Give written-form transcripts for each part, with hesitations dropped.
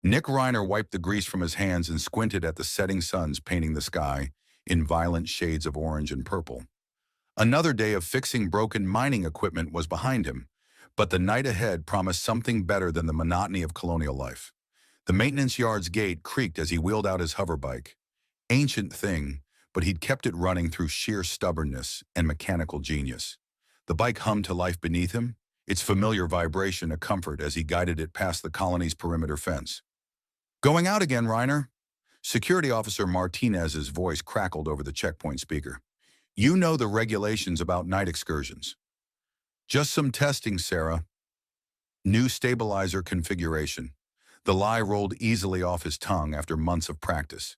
Nick Reiner wiped the grease from his hands and squinted at the setting suns painting the sky in violent shades of orange and purple. Another day of fixing broken mining equipment was behind him, but the night ahead promised something better than the monotony of colonial life. The maintenance yard's gate creaked as he wheeled out his hoverbike. Ancient thing, but he'd kept it running through sheer stubbornness and mechanical genius. The bike hummed to life beneath him, its familiar vibration a comfort as he guided it past the colony's perimeter fence. "Going out again, Reiner?" Security Officer Martinez's voice crackled over the checkpoint speaker. "You know the regulations about night excursions." "Just some testing, Sarah." New stabilizer configuration. The lie rolled easily off his tongue after months of practice.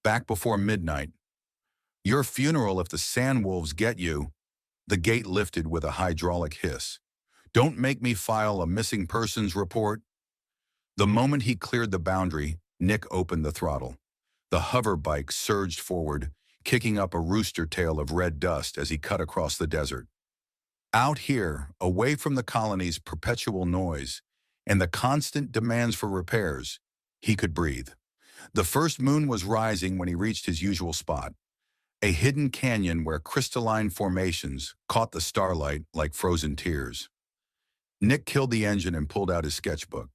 Back before midnight. "Your funeral if the sandwolves get you." The gate lifted with a hydraulic hiss. "Don't make me file a missing persons report." The moment he cleared the boundary, Nick opened the throttle. The hover bike surged forward, kicking up a rooster tail of red dust as he cut across the desert. Out here, away from the colony's perpetual noise and the constant demands for repairs, he could breathe. The first moon was rising when he reached his usual spot, a hidden canyon where crystalline formations caught the starlight like frozen tears. Nick killed the engine and pulled out his sketchbook.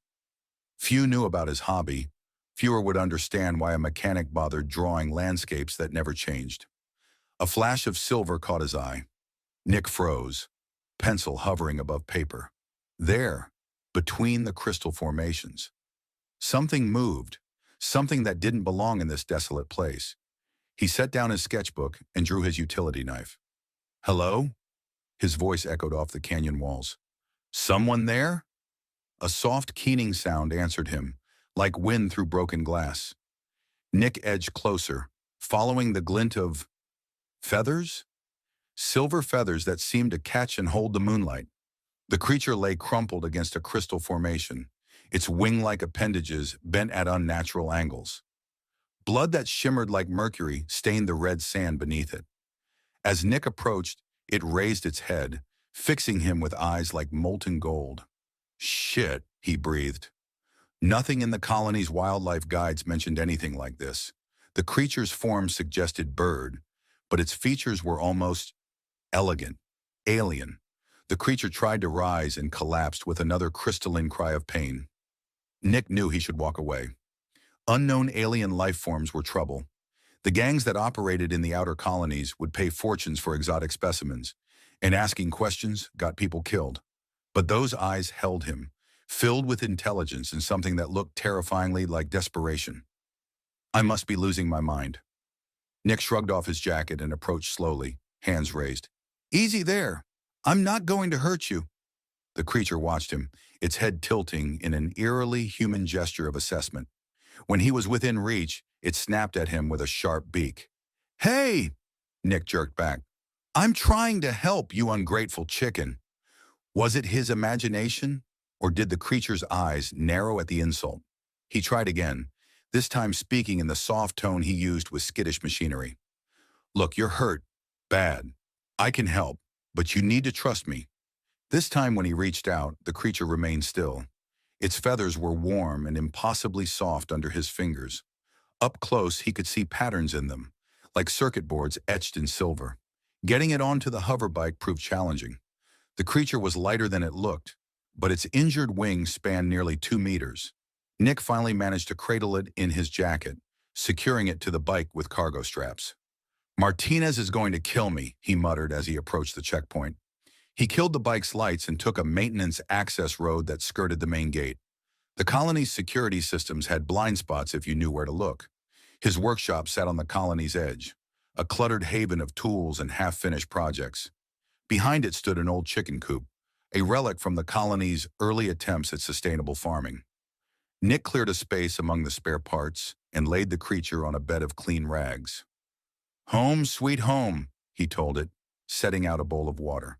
Few knew about his hobby. Fewer would understand why a mechanic bothered drawing landscapes that never changed. A flash of silver caught his eye. Nick froze, pencil hovering above paper. There, between the crystal formations. Something moved, something that didn't belong in this desolate place. He set down his sketchbook and drew his utility knife. "Hello?" His voice echoed off the canyon walls. "Someone there?" A soft keening sound answered him, like wind through broken glass. Nick edged closer, following the glint of feathers? Silver feathers that seemed to catch and hold the moonlight. The creature lay crumpled against a crystal formation, its wing-like appendages bent at unnatural angles. Blood that shimmered like mercury stained the red sand beneath it. As Nick approached, it raised its head, fixing him with eyes like molten gold. "Shit," he breathed. Nothing in the colony's wildlife guides mentioned anything like this. The creature's form suggested bird, but its features were almost elegant, alien. The creature tried to rise and collapsed with another crystalline cry of pain. Nick knew he should walk away. Unknown alien life forms were trouble. The gangs that operated in the outer colonies would pay fortunes for exotic specimens, and asking questions got people killed. But those eyes held him, filled with intelligence and something that looked terrifyingly like desperation. "I must be losing my mind." Nick shrugged off his jacket and approached slowly, hands raised. "Easy there. I'm not going to hurt you." The creature watched him, its head tilting in an eerily human gesture of assessment. When he was within reach, it snapped at him with a sharp beak. "Hey!" Nick jerked back. "I'm trying to help, you ungrateful chicken." Was it his imagination, or did the creature's eyes narrow at the insult? He tried again, this time speaking in the soft tone he used with skittish machinery. "Look, you're hurt. Bad. I can help, but you need to trust me." This time when he reached out, the creature remained still. Its feathers were warm and impossibly soft under his fingers. Up close, he could see patterns in them, like circuit boards etched in silver. Getting it onto the hoverbike proved challenging. The creature was lighter than it looked, but its injured wings spanned nearly 2 meters. Nick finally managed to cradle it in his jacket, securing it to the bike with cargo straps. "Martinez is going to kill me," he muttered as he approached the checkpoint. He killed the bike's lights and took a maintenance access road that skirted the main gate. The colony's security systems had blind spots if you knew where to look. His workshop sat on the colony's edge, a cluttered haven of tools and half-finished projects. Behind it stood an old chicken coop, a relic from the colony's early attempts at sustainable farming. Nick cleared a space among the spare parts and laid the creature on a bed of clean rags. "Home, sweet home," he told it, setting out a bowl of water.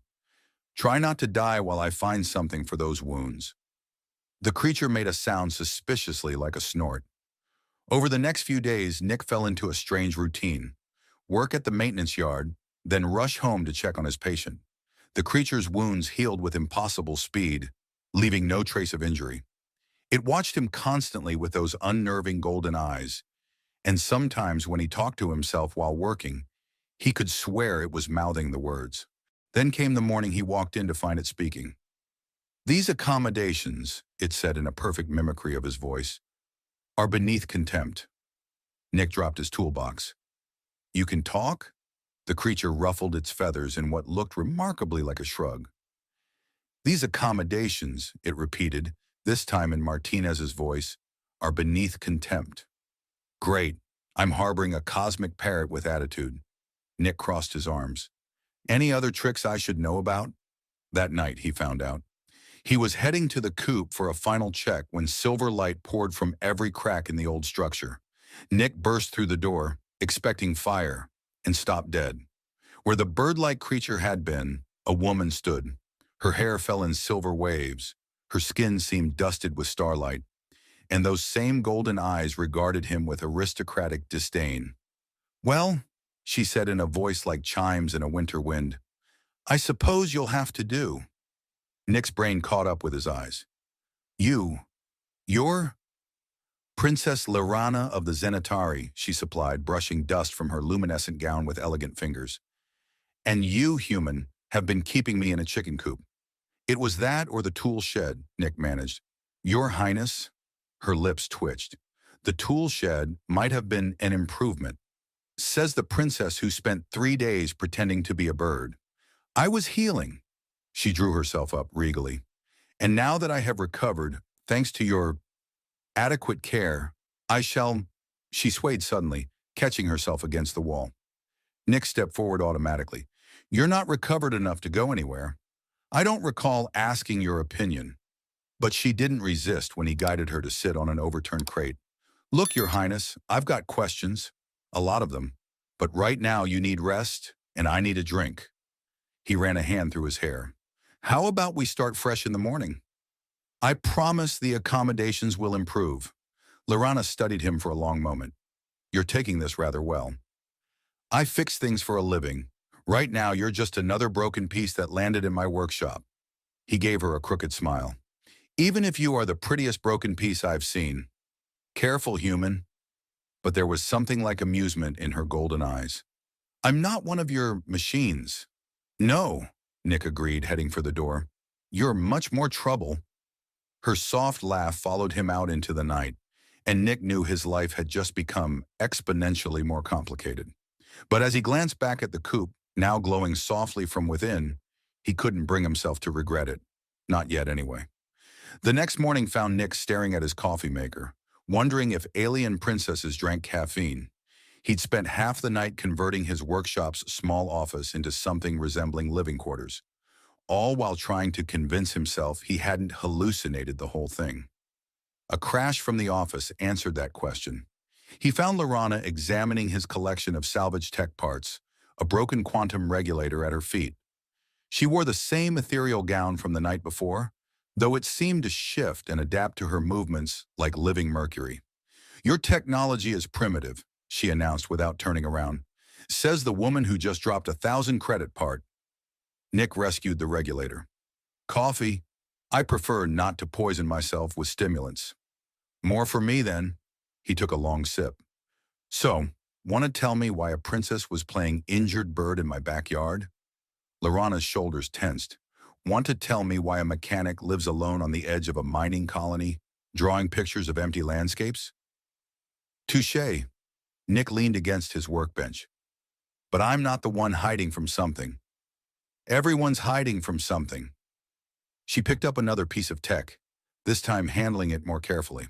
"Try not to die while I find something for those wounds." The creature made a sound suspiciously like a snort. Over the next few days, Nick fell into a strange routine. Work at the maintenance yard, then rush home to check on his patient. The creature's wounds healed with impossible speed, leaving no trace of injury. It watched him constantly with those unnerving golden eyes, and sometimes when he talked to himself while working, he could swear it was mouthing the words. Then came the morning he walked in to find it speaking. "These accommodations," it said in a perfect mimicry of his voice, "are beneath contempt." Nick dropped his toolbox. "You can talk?" The creature ruffled its feathers in what looked remarkably like a shrug. "These accommodations," it repeated, this time in Martinez's voice, "are beneath contempt." "Great. I'm harboring a cosmic parrot with attitude." Nick crossed his arms. "Any other tricks I should know about?" That night, he found out. He was heading to the coop for a final check when silver light poured from every crack in the old structure. Nick burst through the door, expecting fire, and stopped dead. Where the bird-like creature had been, a woman stood. Her hair fell in silver waves. Her skin seemed dusted with starlight, and those same golden eyes regarded him with aristocratic disdain. "Well," she said in a voice like chimes in a winter wind, "I suppose you'll have to do." Nick's brain caught up with his eyes. You're Princess Lirana of the Zenitari," she supplied, brushing dust from her luminescent gown with elegant fingers. "And you, human, have been keeping me in a chicken coop." "It was that or the tool shed," Nick managed. "Your Highness?" Her lips twitched. "The tool shed might have been an improvement," says the princess who spent 3 days pretending to be a bird. "I was healing." She drew herself up regally. "And now that I have recovered, thanks to your adequate care, I shall—" She swayed suddenly, catching herself against the wall. Nick stepped forward automatically. "You're not recovered enough to go anywhere. I don't recall asking your opinion." But she didn't resist when he guided her to sit on an overturned crate. "Look, Your Highness, I've got questions. A lot of them. But right now you need rest, and I need a drink." He ran a hand through his hair. "How about we start fresh in the morning? I promise the accommodations will improve." Lirana studied him for a long moment. "You're taking this rather well." "I fix things for a living. Right now you're just another broken piece that landed in my workshop." He gave her a crooked smile. "Even if you are the prettiest broken piece I've seen." "Careful, human." But there was something like amusement in her golden eyes. "I'm not one of your machines." "No," Nick agreed, heading for the door. "You're much more trouble." Her soft laugh followed him out into the night, and Nick knew his life had just become exponentially more complicated. But as he glanced back at the coop, now glowing softly from within, he couldn't bring himself to regret it. Not yet, anyway. The next morning found Nick staring at his coffee maker, wondering if alien princesses drank caffeine. He'd spent half the night converting his workshop's small office into something resembling living quarters, all while trying to convince himself he hadn't hallucinated the whole thing. A crash from the office answered that question. He found Lirana examining his collection of salvage tech parts, a broken quantum regulator at her feet. She wore the same ethereal gown from the night before, though it seemed to shift and adapt to her movements like living mercury. "Your technology is primitive," she announced without turning around. "Says the woman who just dropped 1,000 credit part." Nick rescued the regulator. "Coffee? I prefer not to poison myself with stimulants." "More for me, then." He took a long sip. "So, want to tell me why a princess was playing injured bird in my backyard?" Lirana's shoulders tensed. "Want to tell me why a mechanic lives alone on the edge of a mining colony, drawing pictures of empty landscapes?" "Touché." Nick leaned against his workbench. "But I'm not the one hiding from something. Everyone's hiding from something." She picked up another piece of tech, this time handling it more carefully.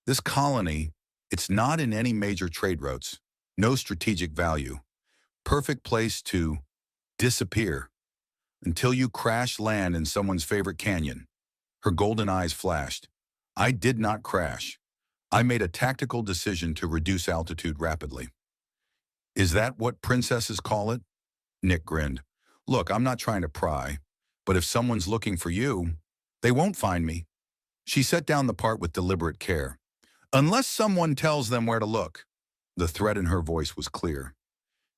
"This colony, it's not in any major trade routes, no strategic value. Perfect place to disappear until you crash land in someone's favorite canyon." Her golden eyes flashed. "I did not crash. I made a tactical decision to reduce altitude rapidly." "Is that what princesses call it?" Nick grinned. "Look, I'm not trying to pry, but if someone's looking for you, they won't find me." She set down the part with deliberate care. "Unless someone tells them where to look." The threat in her voice was clear.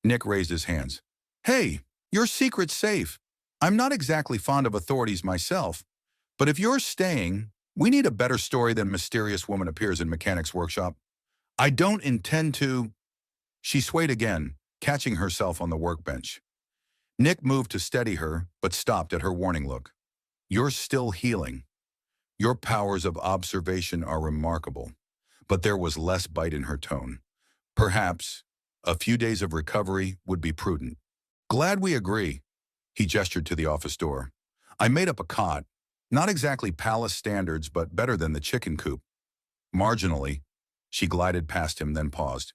Nick raised his hands. "Hey, your secret's safe. I'm not exactly fond of authorities myself, but if you're staying, We need a better story than mysterious woman appears in mechanic's workshop. I don't intend to. She swayed again, catching herself on the workbench. Nick moved to steady her, but stopped at her warning look. You're still healing. Your powers of observation are remarkable. But there was less bite in her tone. Perhaps a few days of recovery would be prudent. Glad we agree. He gestured to the office door. I made up a cot. Not exactly palace standards, but better than the chicken coop. Marginally. She glided past him, then paused.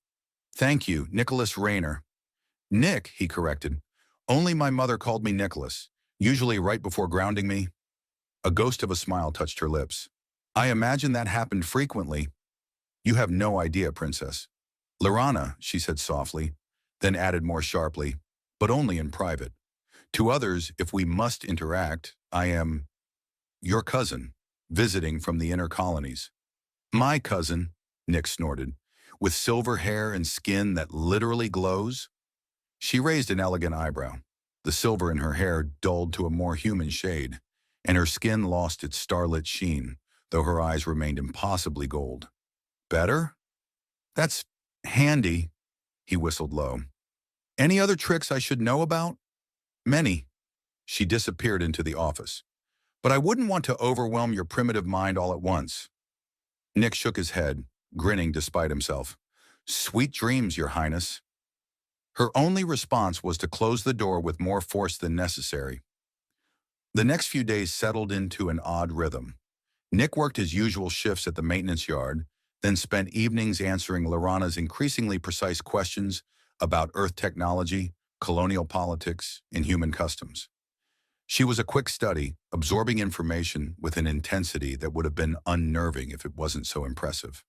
Thank you, Nicholas Rayner. Nick, he corrected. Only my mother called me Nicholas, usually right before grounding me. A ghost of a smile touched her lips. I imagine that happened frequently. You have no idea, Princess. Lorana, she said softly, then added more sharply, but only in private. To others, if we must interact, I am your cousin, visiting from the inner colonies. My cousin, Nick snorted, with silver hair and skin that literally glows. She raised an elegant eyebrow. The silver in her hair dulled to a more human shade, and her skin lost its starlit sheen, though her eyes remained impossibly gold. Better? That's handy, he whistled low. Any other tricks I should know about? Many. She disappeared into the office. But I wouldn't want to overwhelm your primitive mind all at once. Nick shook his head, grinning despite himself. Sweet dreams, Your Highness. Her only response was to close the door with more force than necessary. The next few days settled into an odd rhythm. Nick worked his usual shifts at the maintenance yard, then spent evenings answering Lorana's increasingly precise questions about Earth technology, colonial politics, and human customs. She was a quick study, absorbing information with an intensity that would have been unnerving if it wasn't so impressive.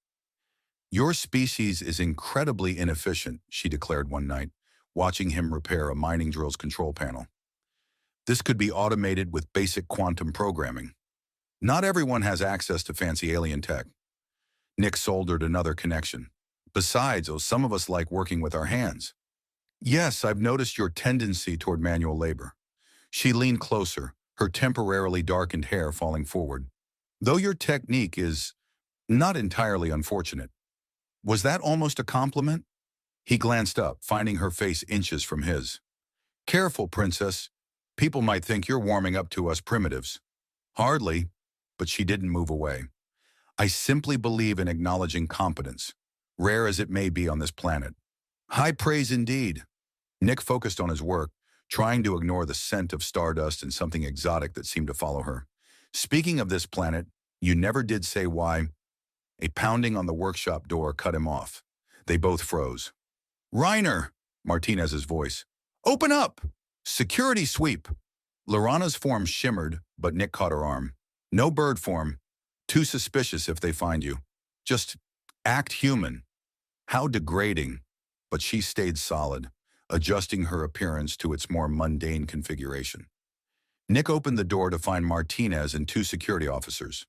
Your species is incredibly inefficient, she declared one night, watching him repair a mining drill's control panel. This could be automated with basic quantum programming. Not everyone has access to fancy alien tech. Nick soldered another connection. Besides, some of us like working with our hands. Yes, I've noticed your tendency toward manual labor. She leaned closer, her temporarily darkened hair falling forward. Though your technique is not entirely unfortunate. Was that almost a compliment? He glanced up, finding her face inches from his. Careful, Princess. People might think you're warming up to us primitives. Hardly, but she didn't move away. I simply believe in acknowledging competence, rare as it may be on this planet. High praise indeed. Nick focused on his work, trying to ignore the scent of stardust and something exotic that seemed to follow her. Speaking of this planet, you never did say why. A pounding on the workshop door cut him off. They both froze. Reiner, Martinez's voice. Open up! Security sweep! Lorana's form shimmered, but Nick caught her arm. No bird form. Too suspicious if they find you. Just act human. How degrading. But she stayed solid, adjusting her appearance to its more mundane configuration. Nick opened the door to find Martinez and two security officers.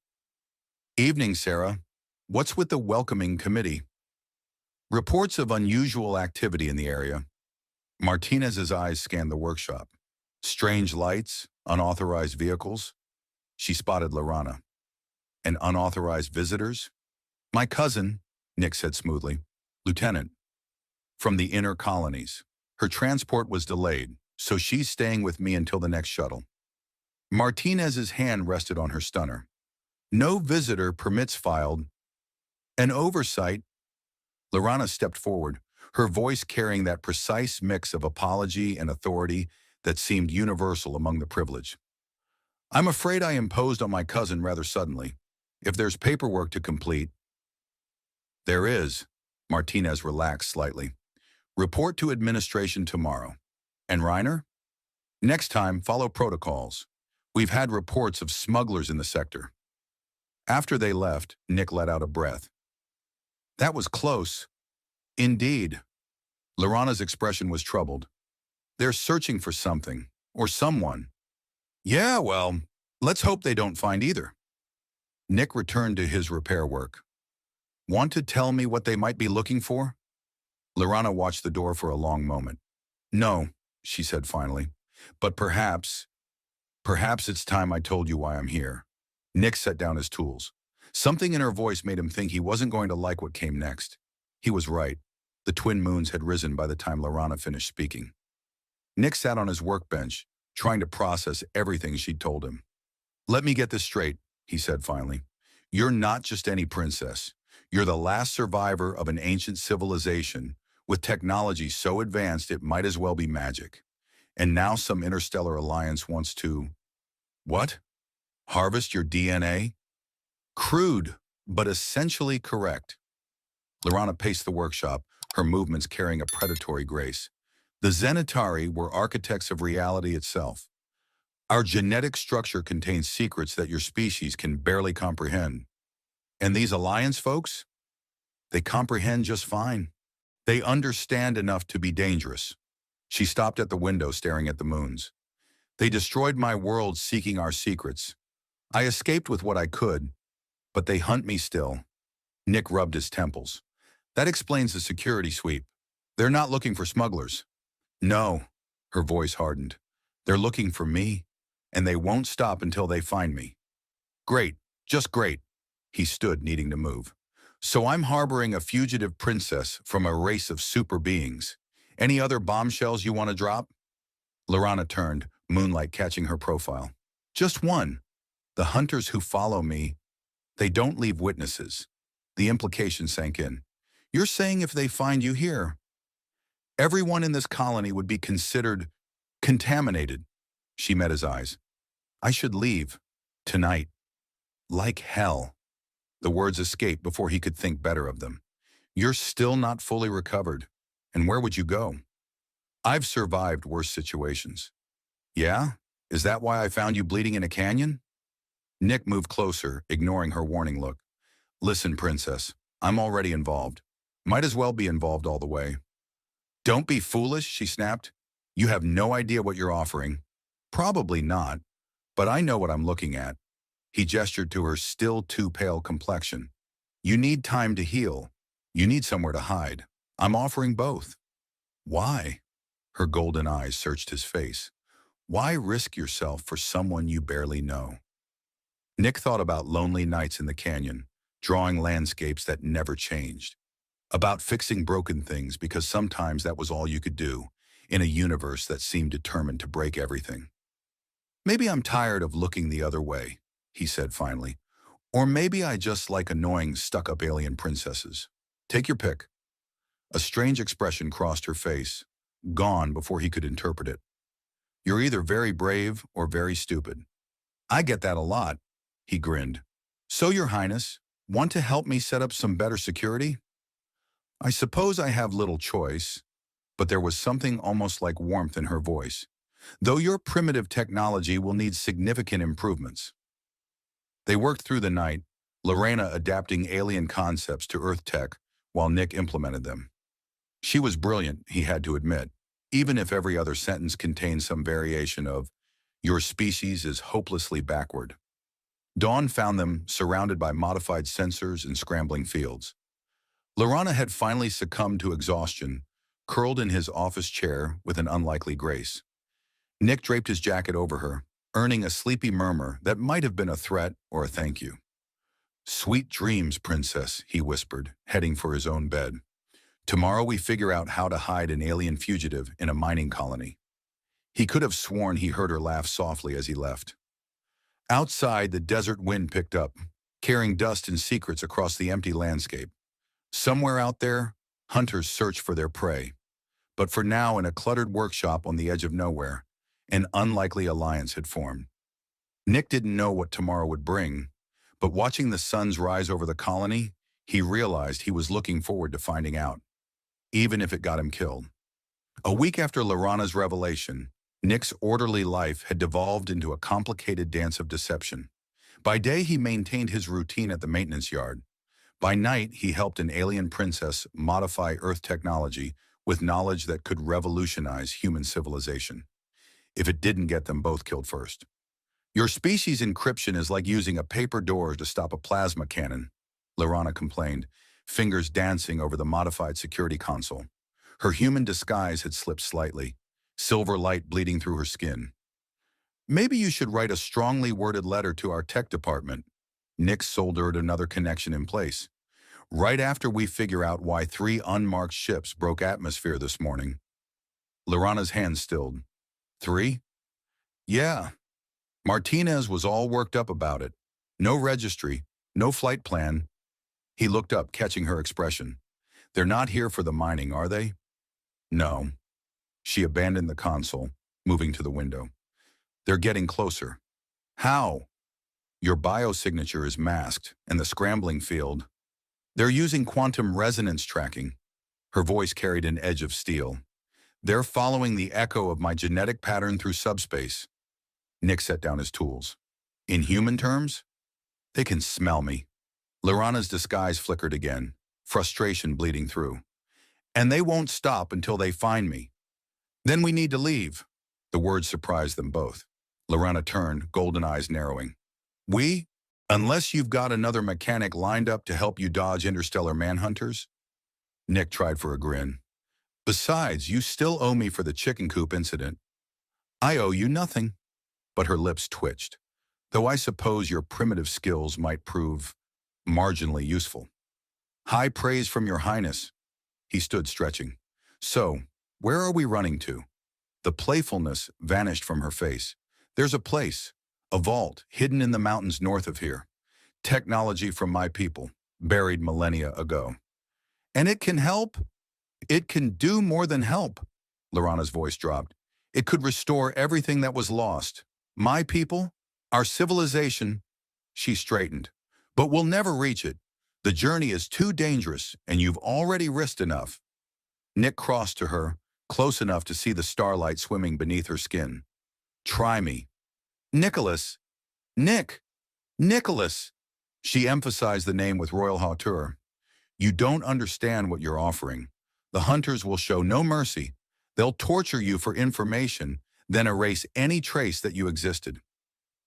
Evening, Sarah. What's with the welcoming committee? Reports of unusual activity in the area. Martinez's eyes scanned the workshop. Strange lights, unauthorized vehicles. She spotted Lorana. And unauthorized visitors? My cousin, Nick said smoothly. Lieutenant. From the inner colonies. Her transport was delayed, so she's staying with me until the next shuttle. Martinez's hand rested on her stunner. No visitor permits filed. An oversight. Lorana stepped forward, her voice carrying that precise mix of apology and authority that seemed universal among the privileged. I'm afraid I imposed on my cousin rather suddenly. If there's paperwork to complete. There is. Martinez relaxed slightly. Report to administration tomorrow. And Reiner? Next time, follow protocols. We've had reports of smugglers in the sector. After they left, Nick let out a breath. That was close. Indeed. Lorana's expression was troubled. They're searching for something, or someone. Yeah, well, let's hope they don't find either. Nick returned to his repair work. Want to tell me what they might be looking for? Lorana watched the door for a long moment. No, she said finally, but perhaps it's time I told you why I'm here. Nick set down his tools. Something in her voice made him think he wasn't going to like what came next. He was right. The twin moons had risen by the time Lorana finished speaking. Nick sat on his workbench, trying to process everything she'd told him. "Let me get this straight," he said finally. "You're not just any princess. You're the last survivor of an ancient civilization with technology so advanced it might as well be magic. And now some interstellar alliance wants to, what? Harvest your DNA? Crude, but essentially correct." Lorana paced the workshop, her movements carrying a predatory grace. "The Zenitari were architects of reality itself. Our genetic structure contains secrets that your species can barely comprehend. And these Alliance folks? They comprehend just fine. They understand enough to be dangerous." She stopped at the window, staring at the moons. "They destroyed my world seeking our secrets. I escaped with what I could, but they hunt me still." Nick rubbed his temples. "That explains the security sweep. They're not looking for smugglers." "No," her voice hardened. "They're looking for me, and they won't stop until they find me." "Great, just great." He stood, needing to move. "So I'm harboring a fugitive princess from a race of super beings. Any other bombshells you want to drop?" Lorana turned, moonlight catching her profile. "Just one. The hunters who follow me, they don't leave witnesses." The implication sank in. "You're saying if they find you here, everyone in this colony would be considered contaminated?" She met his eyes. "I should leave. Tonight. Like hell." The words escaped before he could think better of them. "You're still not fully recovered. And where would you go?" "I've survived worse situations." "Yeah? Is that why I found you bleeding in a canyon?" Nick moved closer, ignoring her warning look. "Listen, princess, I'm already involved. Might as well be involved all the way." "Don't be foolish," she snapped. "You have no idea what you're offering." "Probably not, but I know what I'm looking at." He gestured to her still too pale complexion. "You need time to heal. You need somewhere to hide. I'm offering both." "Why?" Her golden eyes searched his face. "Why risk yourself for someone you barely know?" Nick thought about lonely nights in the canyon, drawing landscapes that never changed. About fixing broken things because sometimes that was all you could do, in a universe that seemed determined to break everything. "Maybe I'm tired of looking the other way," he said finally. "Or maybe I just like annoying stuck-up alien princesses. Take your pick." A strange expression crossed her face, gone before he could interpret it. "You're either very brave or very stupid." "I get that a lot," he grinned. "So, Your Highness, want to help me set up some better security?" "I suppose I have little choice," but there was something almost like warmth in her voice. "Though your primitive technology will need significant improvements." They worked through the night, Lorena adapting alien concepts to Earth tech while Nick implemented them. She was brilliant, he had to admit, even if every other sentence contained some variation of, "Your species is hopelessly backward." Dawn found them surrounded by modified sensors and scrambling fields. Lorana had finally succumbed to exhaustion, curled in his office chair with an unlikely grace. Nick draped his jacket over her, earning a sleepy murmur that might have been a threat or a thank you. "Sweet dreams, princess," he whispered, heading for his own bed. "Tomorrow we figure out how to hide an alien fugitive in a mining colony." He could have sworn he heard her laugh softly as he left. Outside, the desert wind picked up, carrying dust and secrets across the empty landscape. Somewhere out there, hunters search for their prey. But for now, in a cluttered workshop on the edge of nowhere, an unlikely alliance had formed. Nick didn't know what tomorrow would bring, but watching the suns rise over the colony, he realized he was looking forward to finding out, even if it got him killed. A week after Lorana's revelation, Nick's orderly life had devolved into a complicated dance of deception. By day, he maintained his routine at the maintenance yard. By night, he helped an alien princess modify Earth technology with knowledge that could revolutionize human civilization, if it didn't get them both killed first. "Your species encryption is like using a paper door to stop a plasma cannon," Lorana complained, fingers dancing over the modified security console. Her human disguise had slipped slightly, silver light bleeding through her skin. Maybe you should write a strongly worded letter to our tech department. Nick soldered another connection in place. Right after we figure out why 3 unmarked ships broke atmosphere this morning. Lorana's hand stilled. 3? Yeah. Martinez was all worked up about it. No registry, no flight plan. He looked up, catching her expression. They're not here for the mining, are they? No. She abandoned the console, moving to the window. They're getting closer. How? Your biosignature is masked, and the scrambling field. They're using quantum resonance tracking. Her voice carried an edge of steel. They're following the echo of my genetic pattern through subspace. Nick set down his tools. In human terms? They can smell me. Lorana's disguise flickered again, frustration bleeding through. And they won't stop until they find me. Then we need to leave. The words surprised them both. Lorana turned, golden eyes narrowing. We? Unless you've got another mechanic lined up to help you dodge interstellar manhunters? Nick tried for a grin. Besides, you still owe me for the chicken coop incident. I owe you nothing. But her lips twitched. Though I suppose your primitive skills might prove marginally useful. High praise from your highness. He stood stretching. So, where are we running to? The playfulness vanished from her face. There's a place, a vault, hidden in the mountains north of here. Technology from my people, buried millennia ago. And it can help? It can do more than help. Lorana's voice dropped. It could restore everything that was lost. My people, our civilization. She straightened. But we'll never reach it. The journey is too dangerous, and you've already risked enough. Nick crossed to her, close enough to see the starlight swimming beneath her skin. Try me. Nicholas. Nick. Nicholas. She emphasized the name with royal hauteur. You don't understand what you're offering. The hunters will show no mercy. They'll torture you for information, then erase any trace that you existed.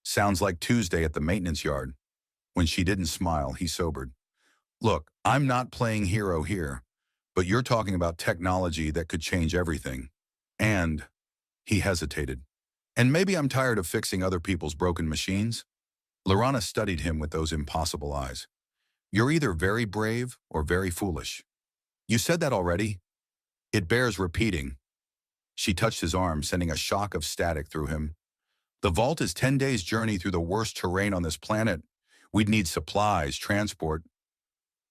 Sounds like Tuesday at the maintenance yard. When she didn't smile, he sobered. Look, I'm not playing hero here, but you're talking about technology that could change everything. And, he hesitated. And maybe I'm tired of fixing other people's broken machines? Lorana studied him with those impossible eyes. You're either very brave or very foolish. You said that already? It bears repeating. She touched his arm, sending a shock of static through him. The vault is 10 days' journey through the worst terrain on this planet. We'd need supplies, transport.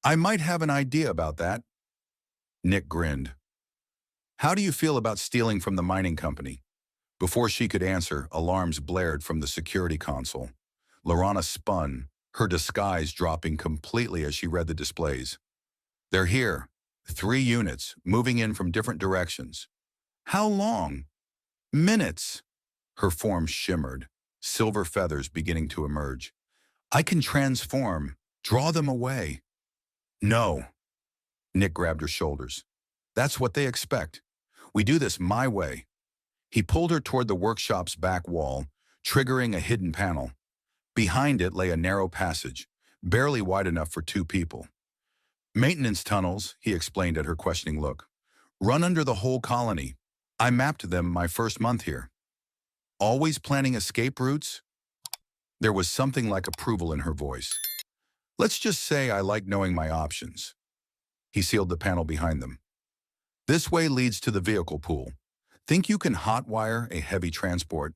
I might have an idea about that. Nick grinned. How do you feel about stealing from the mining company? Before she could answer, alarms blared from the security console. Lorana spun, her disguise dropping completely as she read the displays. They're here. 3 units, moving in from different directions. How long? Minutes. Her form shimmered, silver feathers beginning to emerge. I can transform, draw them away. No. Nick grabbed her shoulders. That's what they expect. We do this my way. He pulled her toward the workshop's back wall, triggering a hidden panel. Behind it lay a narrow passage, barely wide enough for 2 people. Maintenance tunnels, he explained at her questioning look, run under the whole colony. I mapped them my first month here. Always planning escape routes? There was something like approval in her voice. Let's just say I like knowing my options. He sealed the panel behind them. This way leads to the vehicle pool. Think you can hotwire a heavy transport?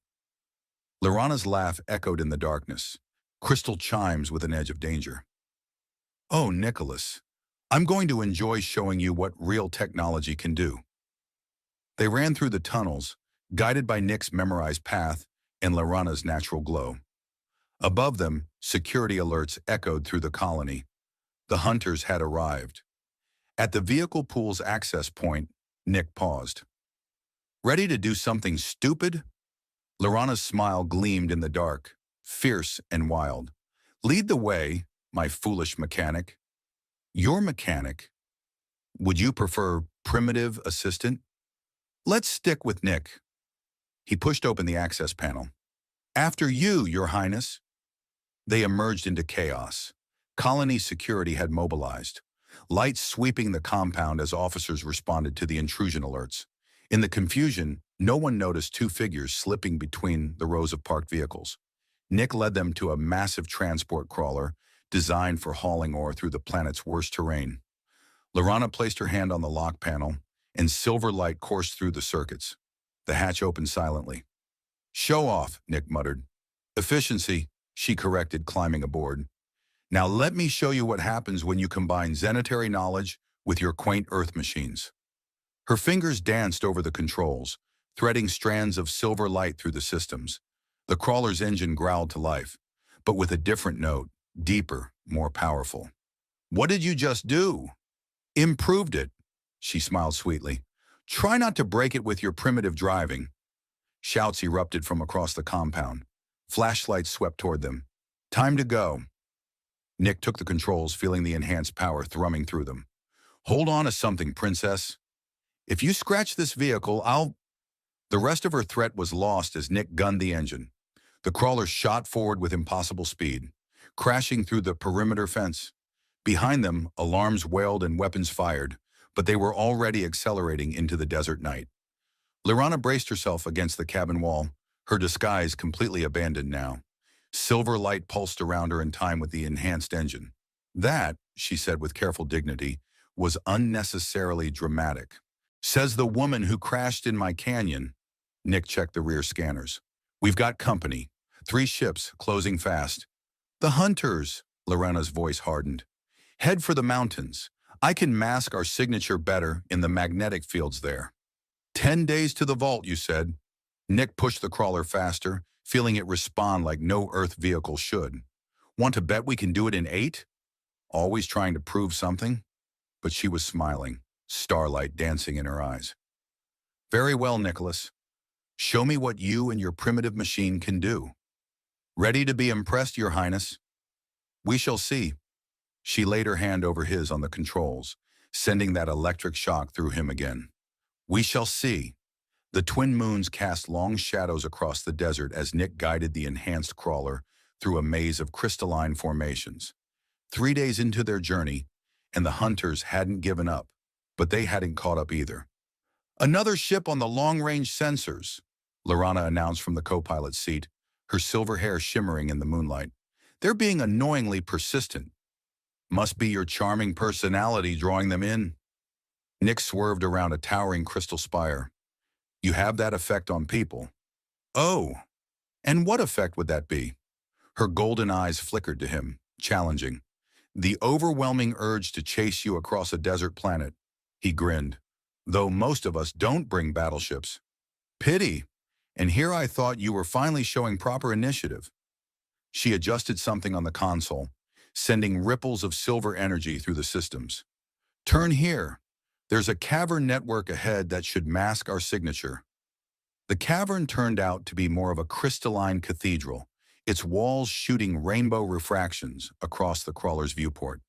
Lorana's laugh echoed in the darkness, crystal chimes with an edge of danger. Oh, Nicholas, I'm going to enjoy showing you what real technology can do. They ran through the tunnels, guided by Nick's memorized path and Lorana's natural glow. Above them, security alerts echoed through the colony. The hunters had arrived. At the vehicle pool's access point, Nick paused. Ready to do something stupid? Lorana's smile gleamed in the dark, fierce and wild. Lead the way, my foolish mechanic. Your mechanic? Would you prefer primitive assistant? Let's stick with Nick. He pushed open the access panel. After you, Your Highness. They emerged into chaos. Colony security had mobilized, lights sweeping the compound as officers responded to the intrusion alerts. In the confusion, No one noticed two figures slipping between the rows of parked vehicles. Nick led them to a massive transport crawler designed for hauling ore through the planet's worst terrain. Lorana placed her hand on the lock panel, and silver light coursed through the circuits. The hatch opened silently. "Show off," Nick muttered. "Efficiency," she corrected, climbing aboard. "Now let me show you what happens when you combine zenitary knowledge with your quaint Earth machines." Her fingers danced over the controls, threading strands of silver light through the systems. The crawler's engine growled to life, but with a different note, deeper, more powerful. "What did you just do?" "Improved it," she smiled sweetly. "Try not to break it with your primitive driving." Shouts erupted from across the compound. Flashlights swept toward them. "Time to go." Nick took the controls, feeling the enhanced power thrumming through them. "Hold on to something, princess. If you scratch this vehicle, I'll—" The rest of her threat was lost as Nick gunned the engine. The crawler shot forward with impossible speed, crashing through the perimeter fence. Behind them, alarms wailed and weapons fired, but they were already accelerating into the desert night. Lorana braced herself against the cabin wall, her disguise completely abandoned now. Silver light pulsed around her in time with the enhanced engine. "That," she said with careful dignity, "was unnecessarily dramatic. Says the woman who crashed in my canyon." Nick checked the rear scanners. "We've got company. 3 ships, closing fast." "The hunters," Lorana's voice hardened. "Head for the mountains. I can mask our signature better in the magnetic fields there." 10 days to the vault, you said." Nick pushed the crawler faster, feeling it respond like no Earth vehicle should. "Want to bet we can do it in 8? Always trying to prove something? But she was smiling, starlight dancing in her eyes. "Very well, Nicholas. Show me what you and your primitive machine can do." "Ready to be impressed, Your Highness." "We shall see." She laid her hand over his on the controls, sending that electric shock through him again. "We shall see." The twin moons cast long shadows across the desert as Nick guided the enhanced crawler through a maze of crystalline formations. 3 days into their journey, and the hunters hadn't given up, but they hadn't caught up either. "Another ship on the long-range sensors," Lorana announced from the co-pilot's seat, her silver hair shimmering in the moonlight. "They're being annoyingly persistent." "Must be your charming personality drawing them in." Nick swerved around a towering crystal spire. "You have that effect on people." "Oh, and what effect would that be?" Her golden eyes flickered to him, challenging. "The overwhelming urge to chase you across a desert planet." He grinned. "Though most of us don't bring battleships." "Pity. And here I thought you were finally showing proper initiative." She adjusted something on the console, sending ripples of silver energy through the systems. "Turn here. There's a cavern network ahead that should mask our signature." The cavern turned out to be more of a crystalline cathedral, its walls shooting rainbow refractions across the crawler's viewport.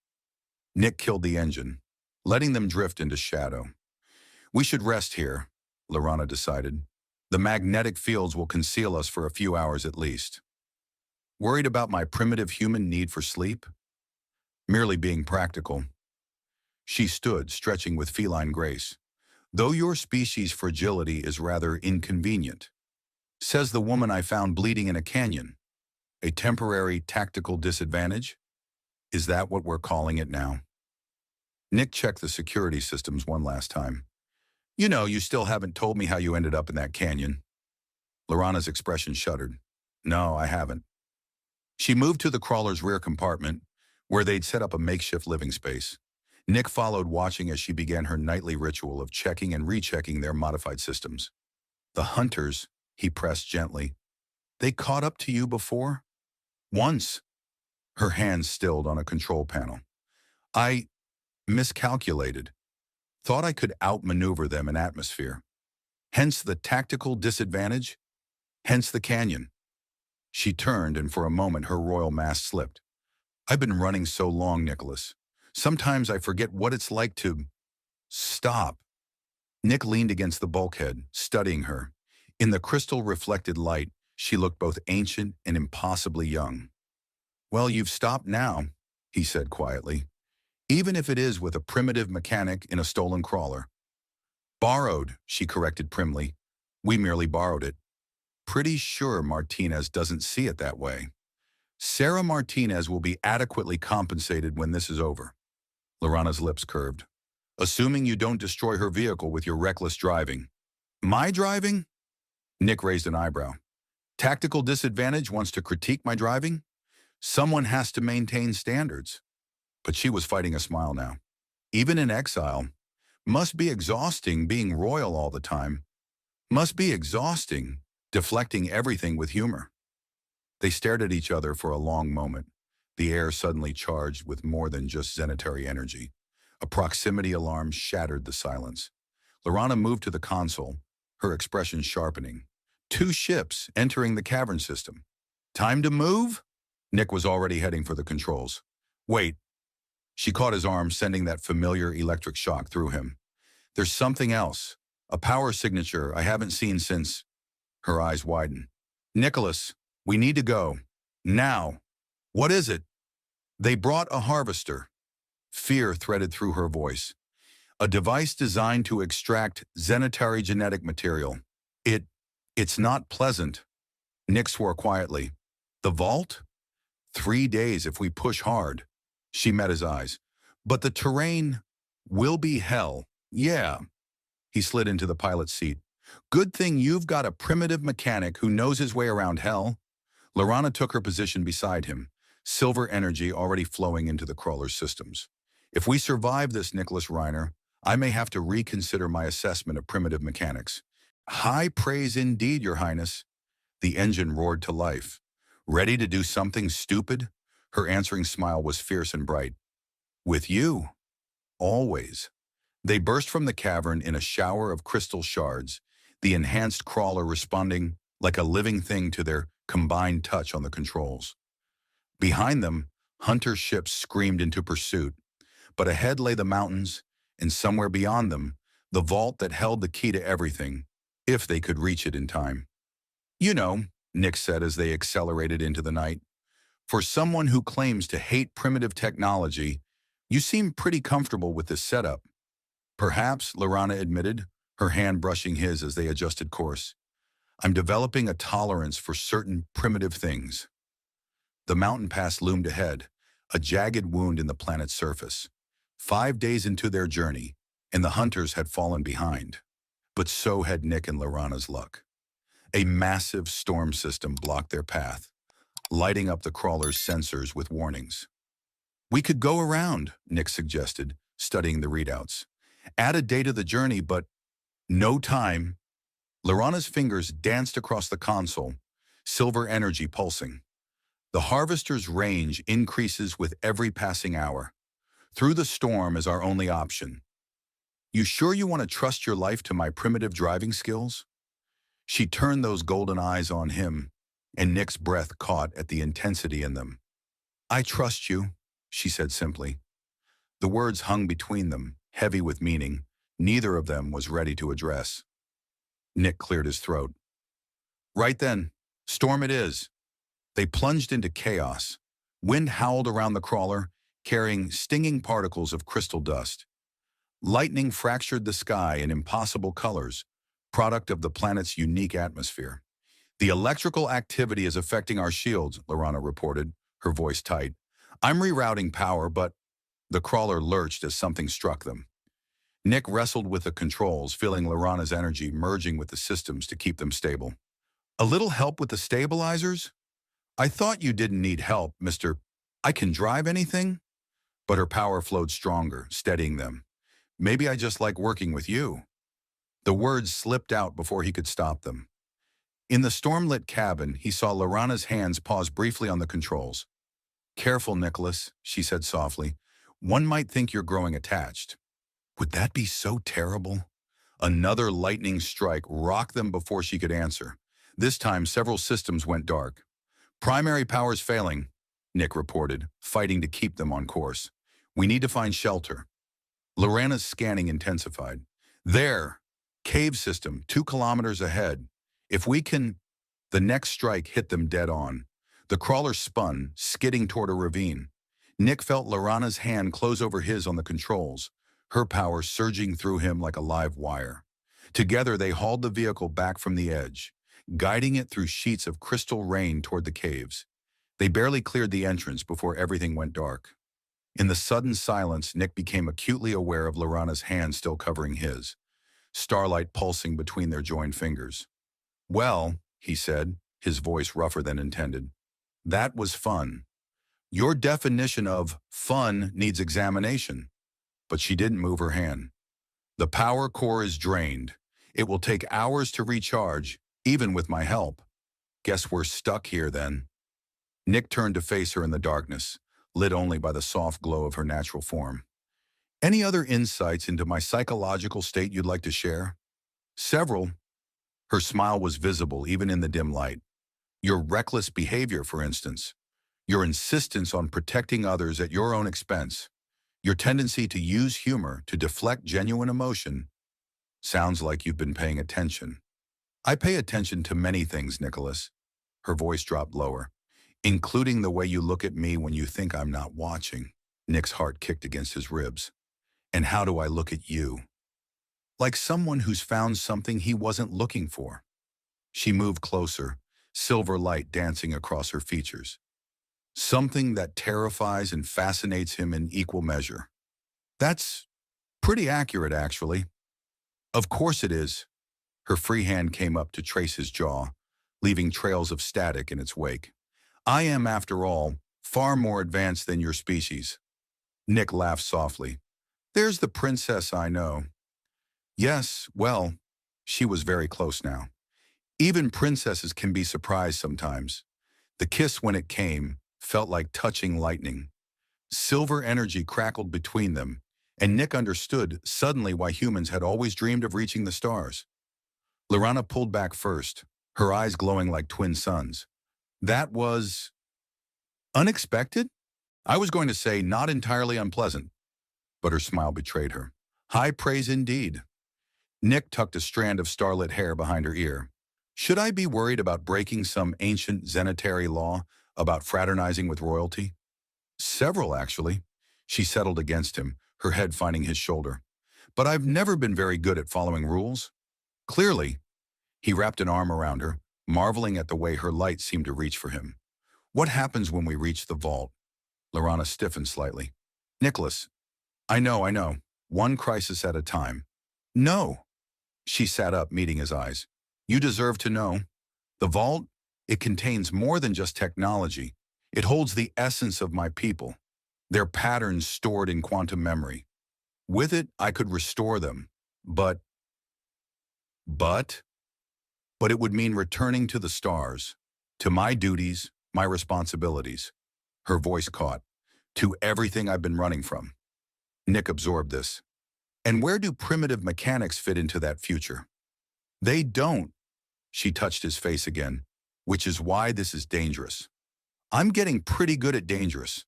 Nick killed the engine, letting them drift into shadow. "We should rest here," Lorana decided. "The magnetic fields will conceal us for a few hours at least." "Worried about my primitive human need for sleep?" "Merely being practical." She stood, stretching with feline grace. "Though your species' fragility is rather inconvenient. Says the woman I found bleeding in a canyon. A temporary tactical disadvantage? Is that what we're calling it now?" Nick checked the security systems one last time. "You know, you still haven't told me how you ended up in that canyon." Lorana's expression shuddered. "No, I haven't." She moved to the crawler's rear compartment, where they'd set up a makeshift living space. Nick followed, watching as she began her nightly ritual of checking and rechecking their modified systems. "The hunters," he pressed gently. "They caught up to you before?" "Once." Her hands stilled on a control panel. "I miscalculated. Thought I could outmaneuver them in atmosphere. Hence the tactical disadvantage. Hence the canyon." She turned, and for a moment her royal mask slipped. "I've been running so long, Nicholas. Sometimes I forget what it's like to—" "Stop." Nick leaned against the bulkhead, studying her. In the crystal-reflected light, she looked both ancient and impossibly young. "Well, you've stopped now," he said quietly. "Even if it is with a primitive mechanic in a stolen crawler." "Borrowed," she corrected primly. We merely borrowed it. Pretty sure Martinez doesn't see it that way. Sarah Martinez will be adequately compensated when this is over. Lorana's lips curved. Assuming you don't destroy her vehicle with your reckless driving. My driving? Nick raised an eyebrow. Tactical disadvantage wants to critique my driving? Someone has to maintain standards. But she was fighting a smile now. Even in exile, must be exhausting being royal all the time. Must be exhausting, deflecting everything with humor. They stared at each other for a long moment, the air suddenly charged with more than just zenitary energy. A proximity alarm shattered the silence. Lorana moved to the console, her expression sharpening. 2 ships entering the cavern system. Time to move? Nick was already heading for the controls. Wait. She caught his arm, sending that familiar electric shock through him. There's something else. A power signature I haven't seen since... Her eyes widened. Nicholas, we need to go. Now. What is it? They brought a harvester. Fear threaded through her voice. A device designed to extract zenitary genetic material. It's not pleasant. Nick swore quietly. The vault? 3 days if we push hard. She met his eyes. But the terrain will be hell. Yeah. He slid into the pilot's seat. Good thing you've got a primitive mechanic who knows his way around hell. Lorana took her position beside him, silver energy already flowing into the crawler's systems. If we survive this, Nicholas Reiner, I may have to reconsider my assessment of primitive mechanics. High praise indeed, Your Highness. The engine roared to life. Ready to do something stupid? Her answering smile was fierce and bright. With you. Always. They burst from the cavern in a shower of crystal shards, the enhanced crawler responding like a living thing to their combined touch on the controls. Behind them, hunter ships screamed into pursuit, but ahead lay the mountains, and somewhere beyond them, the vault that held the key to everything, if they could reach it in time. You know, Nick said as they accelerated into the night. For someone who claims to hate primitive technology, you seem pretty comfortable with this setup. Perhaps, Lorana admitted, her hand brushing his as they adjusted course. I'm developing a tolerance for certain primitive things. The mountain pass loomed ahead, a jagged wound in the planet's surface. 5 days into their journey, and the hunters had fallen behind. But so had Nick and Lorana's luck. A massive storm system blocked their path, lighting up the crawler's sensors with warnings. We could go around, Nick suggested, studying the readouts. Add a day to the journey, but no time. Lorana's fingers danced across the console, silver energy pulsing. The harvester's range increases with every passing hour. Through the storm is our only option. You sure you want to trust your life to my primitive driving skills? She turned those golden eyes on him, and Nick's breath caught at the intensity in them. I trust you, she said simply. The words hung between them, heavy with meaning. Neither of them was ready to address. Nick cleared his throat. Right then, storm it is. They plunged into chaos. Wind howled around the crawler, carrying stinging particles of crystal dust. Lightning fractured the sky in impossible colors, product of the planet's unique atmosphere. The electrical activity is affecting our shields, Lorana reported, her voice tight. I'm rerouting power, but... The crawler lurched as something struck them. Nick wrestled with the controls, feeling Lorana's energy merging with the systems to keep them stable. A little help with the stabilizers? I thought you didn't need help, Mr. I can drive anything? But her power flowed stronger, steadying them. Maybe I just like working with you. The words slipped out before he could stop them. In the storm-lit cabin, he saw Lorana's hands pause briefly on the controls. Careful, Nicholas, she said softly. One might think you're growing attached. Would that be so terrible? Another lightning strike rocked them before she could answer. This time, several systems went dark. Primary power's failing, Nick reported, fighting to keep them on course. We need to find shelter. Lorana's scanning intensified. There, cave system, 2 kilometers ahead. If we can... The next strike hit them dead on. The crawler spun, skidding toward a ravine. Nick felt Lorana's hand close over his on the controls, her power surging through him like a live wire. Together, they hauled the vehicle back from the edge, guiding it through sheets of crystal rain toward the caves. They barely cleared the entrance before everything went dark. In the sudden silence, Nick became acutely aware of Lorana's hand still covering his, starlight pulsing between their joined fingers. "Well," he said, his voice rougher than intended, "that was fun. Your definition of fun needs examination." But she didn't move her hand. "The power core is drained. It will take hours to recharge, even with my help. Guess we're stuck here then." Nick turned to face her in the darkness, lit only by the soft glow of her natural form. "Any other insights into my psychological state you'd like to share?" "Several." Her smile was visible even in the dim light. "Your reckless behavior, for instance. Your insistence on protecting others at your own expense. Your tendency to use humor to deflect genuine emotion. Sounds like you've been paying attention." "I pay attention to many things, Nicholas." Her voice dropped lower. "Including the way you look at me when you think I'm not watching." Nick's heart kicked against his ribs. "And how do I look at you?" "Like someone who's found something he wasn't looking for." She moved closer, silver light dancing across her features. "Something that terrifies and fascinates him in equal measure." "That's pretty accurate, actually." "Of course it is." Her free hand came up to trace his jaw, leaving trails of static in its wake. "I am, after all, far more advanced than your species." Nick laughed softly. "There's the princess I know." "Yes, well," she was very close now. "Even princesses can be surprised sometimes." The kiss, when it came, felt like touching lightning. Silver energy crackled between them, and Nick understood suddenly why humans had always dreamed of reaching the stars. Lorana pulled back first, her eyes glowing like twin suns. "That was unexpected?" "I was going to say not entirely unpleasant," but her smile betrayed her. "High praise indeed." Nick tucked a strand of starlit hair behind her ear. "Should I be worried about breaking some ancient zenitary law about fraternizing with royalty?" "Several, actually." She settled against him, her head finding his shoulder. "But I've never been very good at following rules." "Clearly." He wrapped an arm around her, marveling at the way her light seemed to reach for him. "What happens when we reach the vault?" Lorana stiffened slightly. "Nicholas, I know. One crisis at a time." "No." She sat up, meeting his eyes. "You deserve to know. The vault, it contains more than just technology. It holds the essence of my people, their patterns stored in quantum memory. With it, I could restore them. But But it would mean returning to the stars, to my duties, my responsibilities." Her voice caught. "To everything I've been running from." Nick absorbed this. "And where do primitive mechanics fit into that future?" "They don't." She touched his face again. "Which is why this is dangerous." "I'm getting pretty good at dangerous."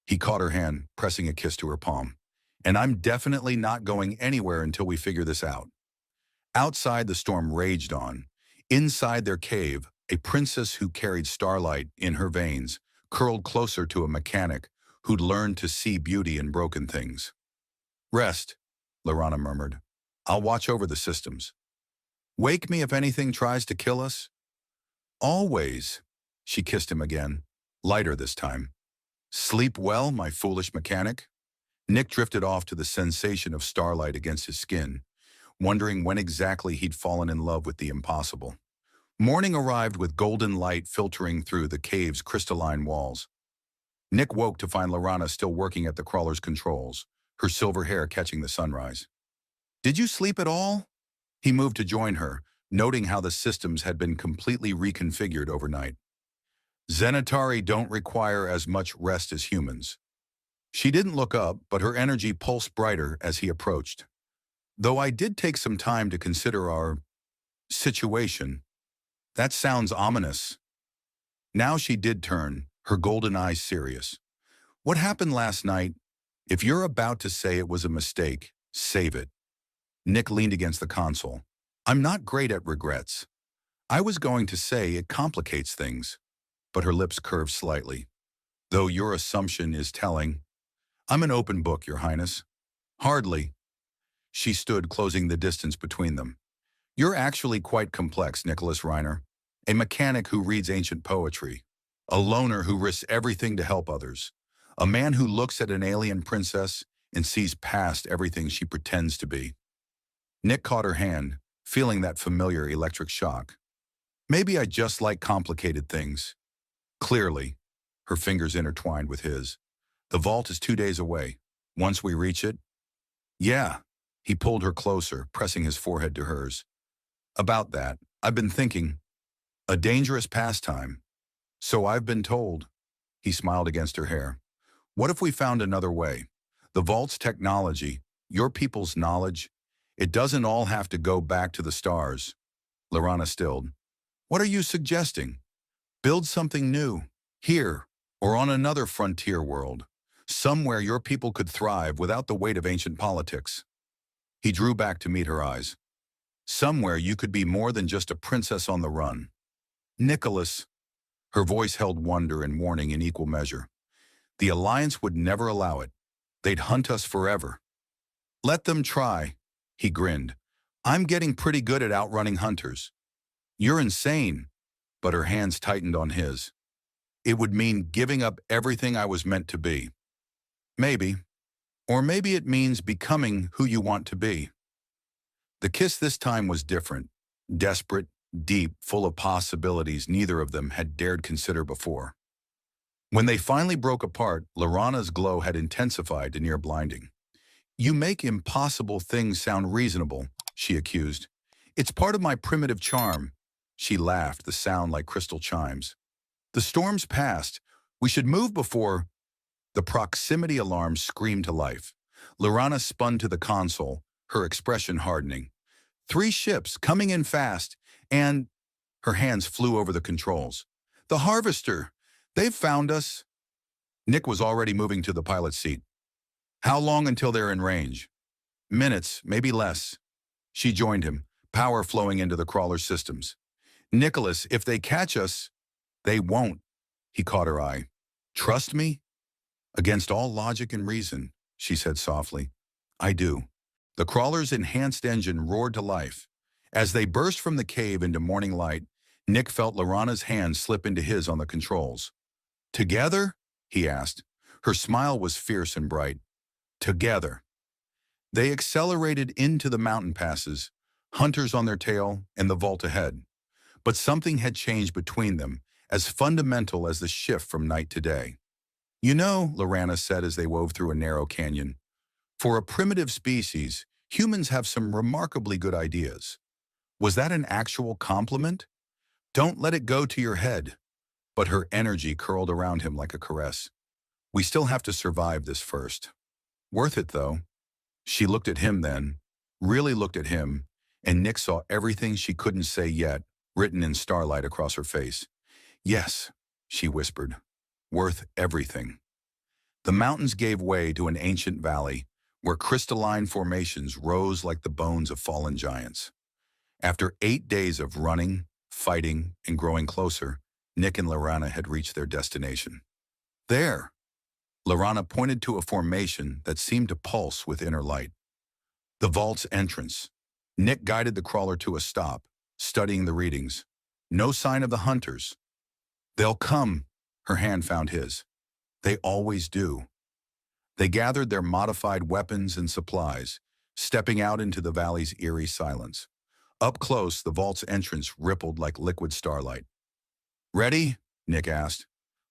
He caught her hand, pressing a kiss to her palm. "And I'm definitely not going anywhere until we figure this out." Outside, the storm raged on. Inside their cave, a princess who carried starlight in her veins curled closer to a mechanic who'd learned to see beauty in broken things. "Rest," Lorana murmured. "I'll watch over the systems." "Wake me if anything tries to kill us." "Always." She kissed him again, lighter this time. "Sleep well, my foolish mechanic." Nick drifted off to the sensation of starlight against his skin, wondering when exactly he'd fallen in love with the impossible. Morning arrived with golden light filtering through the cave's crystalline walls. Nick woke to find Lorana still working at the crawler's controls, her silver hair catching the sunrise. "Did you sleep at all?" He moved to join her, noting how the systems had been completely reconfigured overnight. "Zenitari don't require as much rest as humans." She didn't look up, but her energy pulsed brighter as he approached. "Though I did take some time to consider our situation." "That sounds ominous." Now she did turn, her golden eyes serious. "What happened last night? If you're about to say it was a mistake, save it." Nick leaned against the console. "I'm not great at regrets. I was going to say it complicates things." But her lips curved slightly. "Though your assumption is telling." "I'm an open book, Your Highness." "Hardly." She stood, closing the distance between them. You're actually quite complex, Nicholas Reiner. A mechanic who reads ancient poetry. A loner who risks everything to help others. A man who looks at an alien princess and sees past everything she pretends to be. Nick caught her hand, feeling that familiar electric shock. Maybe I just like complicated things. Clearly, her fingers intertwined with his. The vault is 2 days away. Once we reach it? Yeah. He pulled her closer, pressing his forehead to hers. About that, I've been thinking. A dangerous pastime. So I've been told. He smiled against her hair. What if we found another way? The vault's technology, your people's knowledge, it doesn't all have to go back to the stars. Lorana stilled. What are you suggesting? Build something new, here, or on another frontier world, somewhere your people could thrive without the weight of ancient politics. He drew back to meet her eyes. Somewhere you could be more than just a princess on the run. Nicholas. Her voice held wonder and warning in equal measure. The Alliance would never allow it. They'd hunt us forever. Let them try, he grinned. I'm getting pretty good at outrunning hunters. You're insane, but her hands tightened on his. It would mean giving up everything I was meant to be. Maybe. Or maybe it means becoming who you want to be. The kiss this time was different, desperate, deep, full of possibilities neither of them had dared consider before. When they finally broke apart, Lorana's glow had intensified to near blinding. You make impossible things sound reasonable, she accused. It's part of my primitive charm. She laughed, the sound like crystal chimes. The storm's passed. We should move before... The proximity alarm screamed to life. Lorana spun to the console, her expression hardening. 3 ships, coming in fast, and... Her hands flew over the controls. The Harvester! They've found us! Nick was already moving to the pilot's seat. How long until they're in range? Minutes, maybe less. She joined him, power flowing into the crawler's systems. Nicholas, if they catch us... They won't. He caught her eye. Trust me? Against all logic and reason, she said softly. I do. The crawler's enhanced engine roared to life. As they burst from the cave into morning light, Nick felt Lorana's hand slip into his on the controls. Together? He asked. Her smile was fierce and bright. Together. They accelerated into the mountain passes, hunters on their tail and the vault ahead. But something had changed between them, as fundamental as the shift from night to day. You know, Lorana said as they wove through a narrow canyon, for a primitive species, humans have some remarkably good ideas. Was that an actual compliment? Don't let it go to your head. But her energy curled around him like a caress. We still have to survive this first. Worth it, though. She looked at him then, really looked at him, and Nick saw everything she couldn't say yet, written in starlight across her face. Yes, she whispered. Worth everything. The mountains gave way to an ancient valley where crystalline formations rose like the bones of fallen giants. After 8 days of running, fighting, and growing closer, Nick and Lorana had reached their destination. There! Lorana pointed to a formation that seemed to pulse with inner light. The vault's entrance. Nick guided the crawler to a stop, studying the readings. No sign of the hunters. They'll come, her hand found his. They always do. They gathered their modified weapons and supplies, stepping out into the valley's eerie silence. Up close, the vault's entrance rippled like liquid starlight. Ready? Nick asked.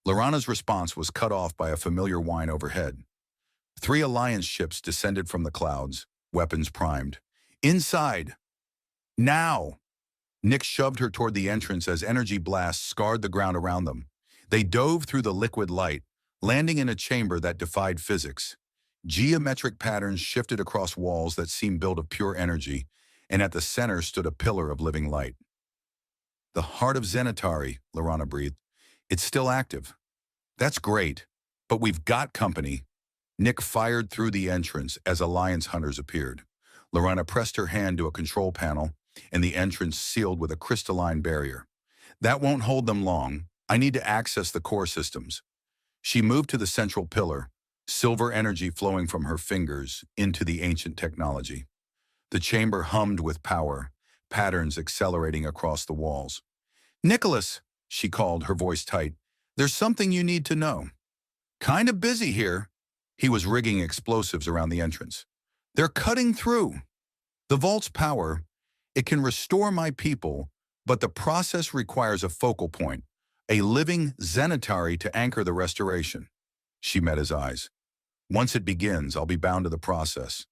Lorana's response was cut off by a familiar whine overhead. 3 Alliance ships descended from the clouds, weapons primed. Inside! Now! Nick shoved her toward the entrance as energy blasts scarred the ground around them. They dove through the liquid light, landing in a chamber that defied physics. Geometric patterns shifted across walls that seemed built of pure energy, and at the center stood a pillar of living light. The heart of Zenitari, Lorana breathed. It's still active. That's great, but we've got company. Nick fired through the entrance as Alliance hunters appeared. Lorana pressed her hand to a control panel, and the entrance sealed with a crystalline barrier. That won't hold them long. I need to access the core systems. She moved to the central pillar, silver energy flowing from her fingers into the ancient technology. The chamber hummed with power, patterns accelerating across the walls. "Nicholas," she called, her voice tight, "there's something you need to know." "Kind of busy here." He was rigging explosives around the entrance. "They're cutting through. The vault's power, it can restore my people, but the process requires a focal point, a living zenitari to anchor the restoration." She met his eyes. "Once it begins, I'll be bound to the process.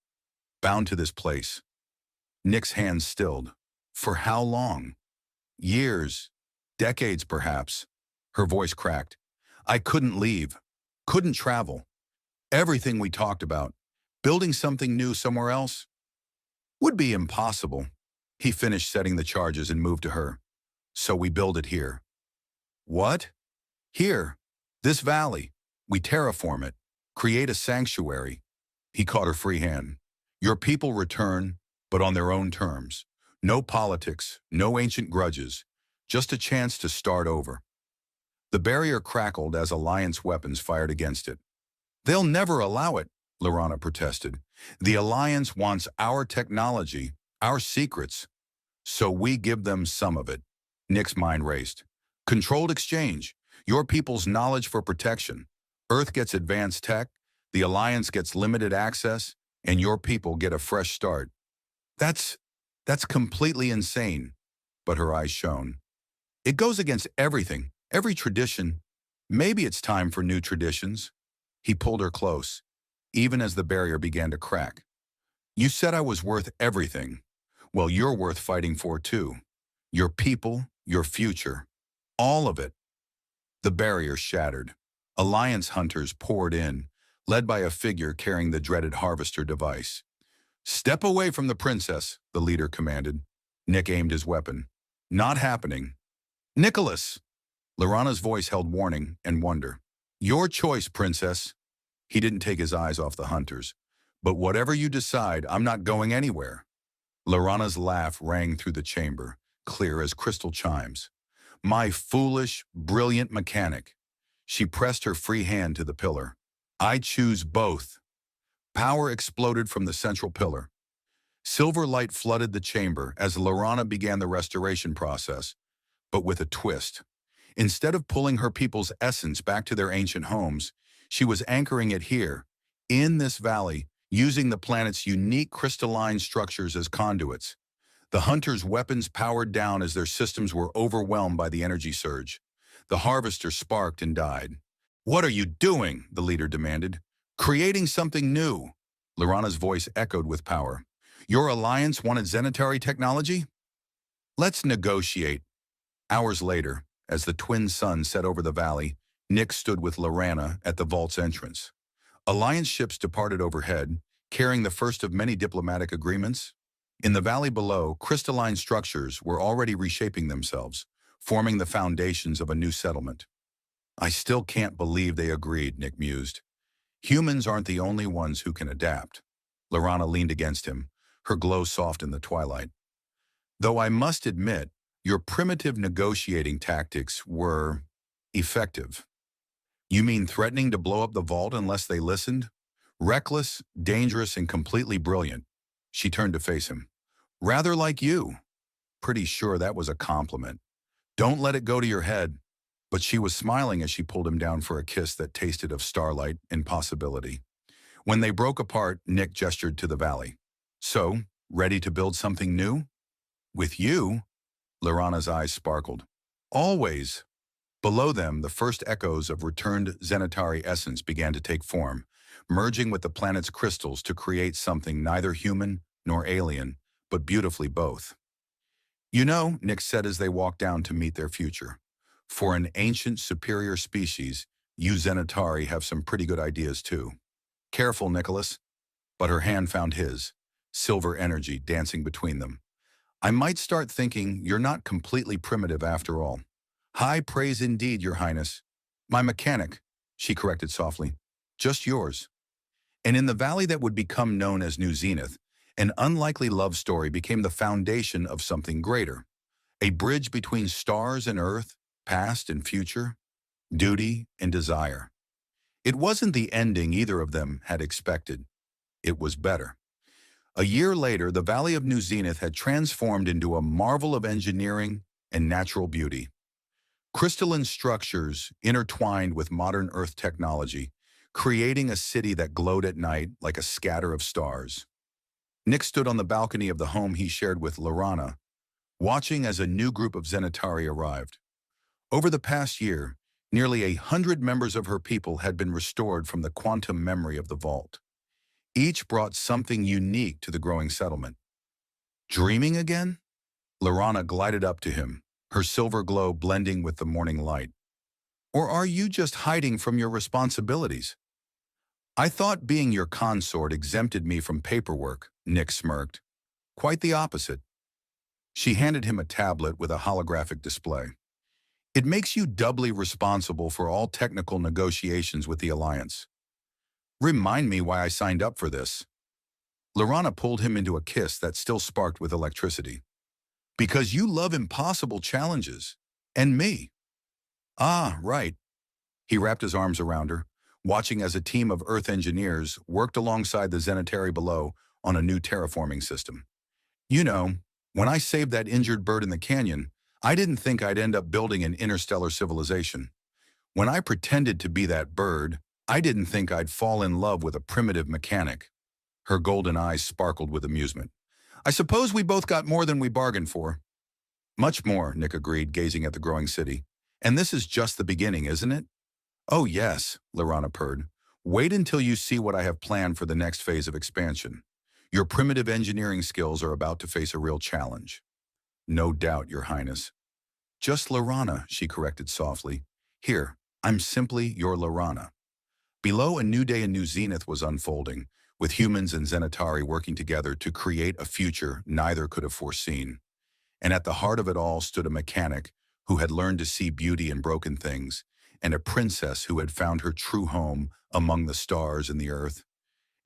Bound to this place." Nick's hands stilled. "For how long?" "Years. Decades, perhaps." Her voice cracked. "I couldn't leave. Couldn't travel. Everything we talked about, building something new somewhere else, would be impossible." He finished setting the charges and moved to her. "So we build it here." "What?" "Here. This valley. We terraform it. Create a sanctuary." He caught her free hand. "Your people return, but on their own terms. No politics, no ancient grudges. Just a chance to start over." The barrier crackled as Alliance weapons fired against it. "They'll never allow it," Lorana protested. "The Alliance wants our technology, our secrets. So we give them some of it." Nick's mind raced. "Controlled exchange. Your people's knowledge for protection. Earth gets advanced tech, the Alliance gets limited access, and your people get a fresh start. That's completely insane." But her eyes shone. "It goes against everything, every tradition. Maybe it's time for new traditions." He pulled her close, even as the barrier began to crack. "You said I was worth everything. Well, you're worth fighting for too. Your people, your future. All of it." The barrier shattered. Alliance hunters poured in, led by a figure carrying the dreaded harvester device. "Step away from the princess," the leader commanded. Nick aimed his weapon. "Not happening." "Nicholas!" Lorana's voice held warning and wonder. "Your choice, princess." He didn't take his eyes off the hunters. "But whatever you decide, I'm not going anywhere." Lorana's laugh rang through the chamber, clear as crystal chimes. "My foolish, brilliant mechanic." She pressed her free hand to the pillar. "I choose both." Power exploded from the central pillar. Silver light flooded the chamber as Lorana began the restoration process, but with a twist. Instead of pulling her people's essence back to their ancient homes, she was anchoring it here, in this valley, using the planet's unique crystalline structures as conduits. The hunters' weapons powered down as their systems were overwhelmed by the energy surge. The harvester sparked and died. "What are you doing?" the leader demanded. "Creating something new." Lorana's voice echoed with power. "Your alliance wanted zenitary technology? Let's negotiate." Hours later, as the twin sun set over the valley, Nick stood with Lorana at the vault's entrance. Alliance ships departed overhead, carrying the first of many diplomatic agreements. In the valley below, crystalline structures were already reshaping themselves, forming the foundations of a new settlement. "I still can't believe they agreed," Nick mused. "Humans aren't the only ones who can adapt." Lorana leaned against him, her glow soft in the twilight. "Though I must admit, your primitive negotiating tactics were effective." "You mean threatening to blow up the vault unless they listened?" "Reckless, dangerous, and completely brilliant." She turned to face him. "Rather like you." Pretty sure that was a compliment. "Don't let it go to your head." But she was smiling as she pulled him down for a kiss that tasted of starlight and possibility. When they broke apart, Nick gestured to the valley. "So, ready to build something new?" "With you?" Lorana's eyes sparkled. "Always." Below them, the first echoes of returned zenitari essence began to take form, merging with the planet's crystals to create something neither human nor alien, but beautifully both. "You know," Nick said as they walked down to meet their future, "for an ancient superior species, you zenitari have some pretty good ideas too." "Careful, Nicholas." But her hand found his, silver energy dancing between them. "I might start thinking you're not completely primitive after all." "High praise indeed, Your Highness." "My mechanic," she corrected softly. "Just yours." And in the valley that would become known as New Zenith, an unlikely love story became the foundation of something greater. A bridge between stars and earth, past and future, duty and desire. It wasn't the ending either of them had expected. It was better. A year later, the Valley of New Zenith had transformed into a marvel of engineering and natural beauty. Crystalline structures intertwined with modern Earth technology, creating a city that glowed at night like a scatter of stars. Nick stood on the balcony of the home he shared with Lorana, watching as a new group of Zenitari arrived. Over the past year, nearly 100 members of her people had been restored from the quantum memory of the vault. Each brought something unique to the growing settlement. Dreaming again? Lorana glided up to him, her silver glow blending with the morning light. Or are you just hiding from your responsibilities? I thought being your consort exempted me from paperwork, Nick smirked. Quite the opposite. She handed him a tablet with a holographic display. It makes you doubly responsible for all technical negotiations with the Alliance. Remind me why I signed up for this. Lorana pulled him into a kiss that still sparked with electricity. Because you love impossible challenges. And me. Ah, right. He wrapped his arms around her, watching as a team of Earth engineers worked alongside the Zenitari below on a new terraforming system. You know, when I saved that injured bird in the canyon, I didn't think I'd end up building an interstellar civilization. When I pretended to be that bird, I didn't think I'd fall in love with a primitive mechanic. Her golden eyes sparkled with amusement. I suppose we both got more than we bargained for. Much more, Nick agreed, gazing at the growing city. And this is just the beginning, isn't it? Oh yes, Lorana purred. Wait until you see what I have planned for the next phase of expansion. Your primitive engineering skills are about to face a real challenge. No doubt, Your Highness. Just Lorana, she corrected softly. Here, I'm simply your Lorana. Below, a new day in New Zenith was unfolding, with humans and Zenitari working together to create a future neither could have foreseen. And at the heart of it all stood a mechanic who had learned to see beauty in broken things, and a princess who had found her true home among the stars and the earth.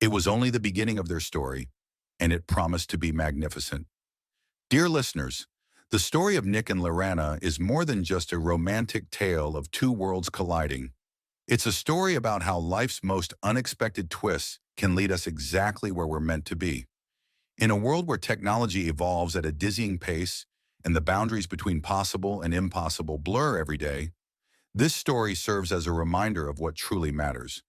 It was only the beginning of their story, and it promised to be magnificent. Dear listeners, the story of Nick and Lorana is more than just a romantic tale of two worlds colliding. It's a story about how life's most unexpected twists can lead us exactly where we're meant to be. In a world where technology evolves at a dizzying pace and the boundaries between possible and impossible blur every day, this story serves as a reminder of what truly matters.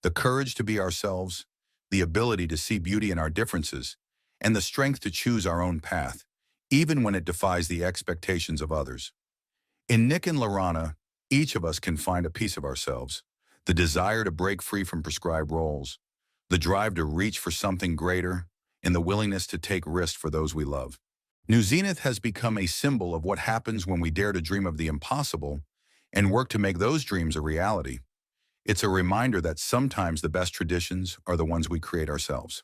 The courage to be ourselves, the ability to see beauty in our differences, and the strength to choose our own path, even when it defies the expectations of others. In Nick and Lorana, each of us can find a piece of ourselves, the desire to break free from prescribed roles, the drive to reach for something greater, and the willingness to take risks for those we love. New Zenith has become a symbol of what happens when we dare to dream of the impossible and work to make those dreams a reality. It's a reminder that sometimes the best traditions are the ones we create ourselves.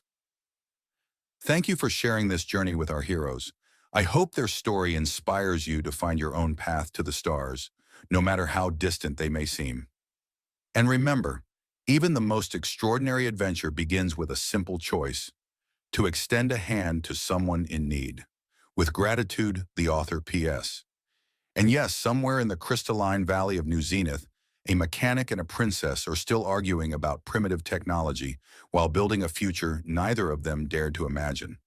Thank you for sharing this journey with our heroes. I hope their story inspires you to find your own path to the stars, no matter how distant they may seem. And remember, even the most extraordinary adventure begins with a simple choice: to extend a hand to someone in need. With gratitude, the author, P.S. And yes, somewhere in the crystalline valley of New Zenith, a mechanic and a princess are still arguing about primitive technology while building a future neither of them dared to imagine.